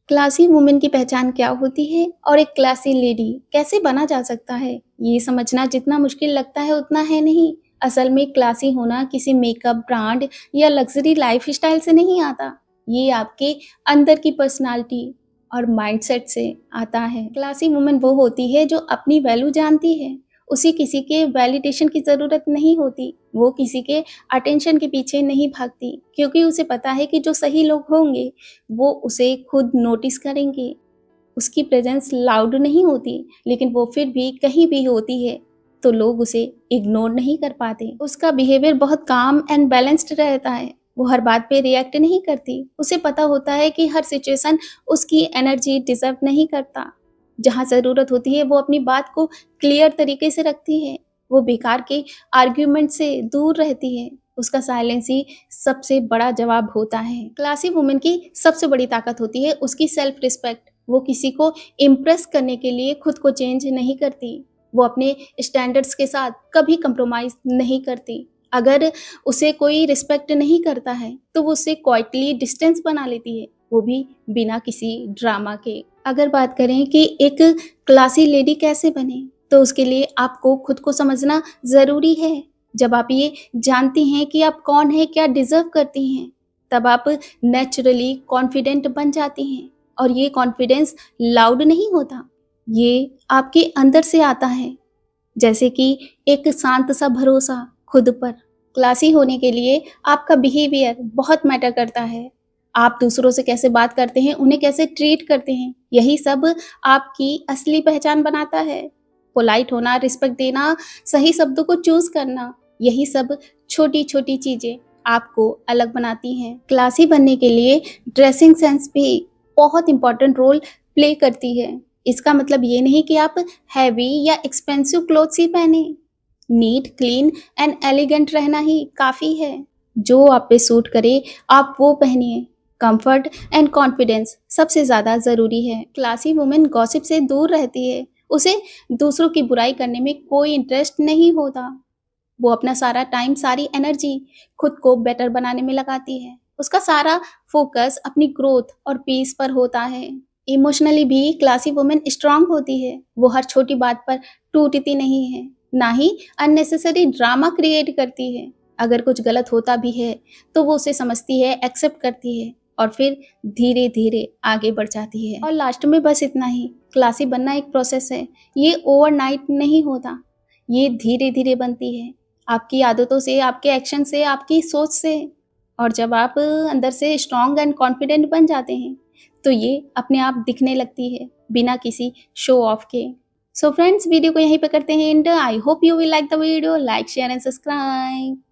Classy women की पहचान क्या होती है और एक क्लासी लेडी कैसे बना जा सकता है? ये समझना जितना मुश्किल लगता है उतना है नहीं। असल में क्लासी होना किसी मेकअप ब्रांड या लग्जरी लाइफस्टाइल से नहीं आता। ये आपके अंदर की पर्सनालिटी और माइंडसेट से आता है। क्लासी वुमेन वो होती है जो अपनी वैल्यू जानती है। उसे किसी के वैलिडेशन की ज़रूरत नहीं होती। वो किसी के अटेंशन के पीछे नहीं भागती क्योंकि उसे पता है कि जो सही लोग होंगे वो उसे खुद नोटिस करेंगे। उसकी प्रेज़ेंस लाउड नहीं होती, लेकिन वो फिर भी कहीं भी होती है, तो लोग उसे इग्नोर नहीं कर पाते। उसका बिहेवियर बहुत काम एंड बैलेंस्ड रहता है। वो हर बात पे रिएक्ट नहीं करती। उसे पता होता है कि हर सिचुएशन उसकी एनर्जी डिज़र्व नहीं करता। जहाँ ज़रूरत होती है, वो अपनी बात को क्लियर तरीके से रखती है। वो बेकार के आर्ग्यूमेंट से दूर रहती है। उसका साइलेंस ही सबसे बड़ा जवाब होता है। क्लासी वुमेन की सबसे बड़ी ताकत होती है उसकी सेल्फ रिस्पेक्ट। वो किसी को इम्प्रेस करने के लिए खुद को चेंज नहीं करती। वो अपने स्टैंडर्ड्स के साथ कभी कंप्रोमाइज़ नहीं करती। अगर उसे कोई रिस्पेक्ट नहीं करता है, तो वो उससे क्वाइटली डिस्टेंस बना लेती है, वो भी बिना किसी ड्रामा के। अगर बात करें कि एक क्लासी लेडी कैसे बने, तो उसके लिए आपको खुद को समझना ज़रूरी है। जब आप ये जानती हैं कि आप कौन हैं, क्या डिज़र्व करती हैं, तब आप नेचुरली कॉन्फिडेंट बन जाती हैं। और ये कॉन्फिडेंस लाउड नहीं होता, ये आपके अंदर से आता है, जैसे कि एक शांत सा भरोसा खुद पर। क्लासी होने के लिए आपका बिहेवियर बहुत मैटर करता है। आप दूसरों से कैसे बात करते हैं, उन्हें कैसे ट्रीट करते हैं, यही सब आपकी असली पहचान बनाता है। पोलाइट होना, रिस्पेक्ट देना, सही शब्दों को चूज़ करना, यही सब छोटी-छोटी चीज़ें आपको अलग बनाती हैं। क्लासी बनने के लिए ड्रेसिंग सेंस भी बहुत इम्पोर्टेंट रोल प्ले करती है। इसका मतलब ये नहीं कि आप हैवी या एक्सपेंसिव क्लोथ्स ही पहने। नीट, क्लीन एंड एलिगेंट रहना ही काफ़ी है। जो आप पे सूट करे आप वो पहनिए। कंफर्ट एंड कॉन्फिडेंस सबसे ज़्यादा ज़रूरी है। क्लासी वुमेन गॉसिप से दूर रहती है। उसे दूसरों की बुराई करने में कोई इंटरेस्ट नहीं होता। वो अपना सारा टाइम, सारी एनर्जी खुद को बेटर बनाने में लगाती है। उसका सारा फोकस अपनी ग्रोथ और पीस पर होता है। इमोशनली भी क्लासी वुमेन स्ट्रांग होती है। वो हर छोटी बात पर टूटती नहीं है, ना ही अननेसेसरी ड्रामा क्रिएट करती है। अगर कुछ गलत होता भी है, तो वो उसे समझती है, एक्सेप्ट करती है और फिर धीरे-धीरे आगे बढ़ जाती है। और लास्ट में बस इतना ही, क्लासी बनना एक प्रोसेस है। ये ओवरनाइट नहीं होता, ये धीरे-धीरे बनती है। आपकी आदतों से, आपके एक्शन से, आपकी सोच से। और जब आप अंदर से स्ट्रॉन्ग एंड कॉन्फिडेंट बन जाते हैं, तो ये अपने आप दिखने लगती है, बिना किसी शो ऑफ के। सो फ्रेंड्स, वीडियो को यहीं पे करते हैं and. I hope you will like the video. Like, share and subscribe.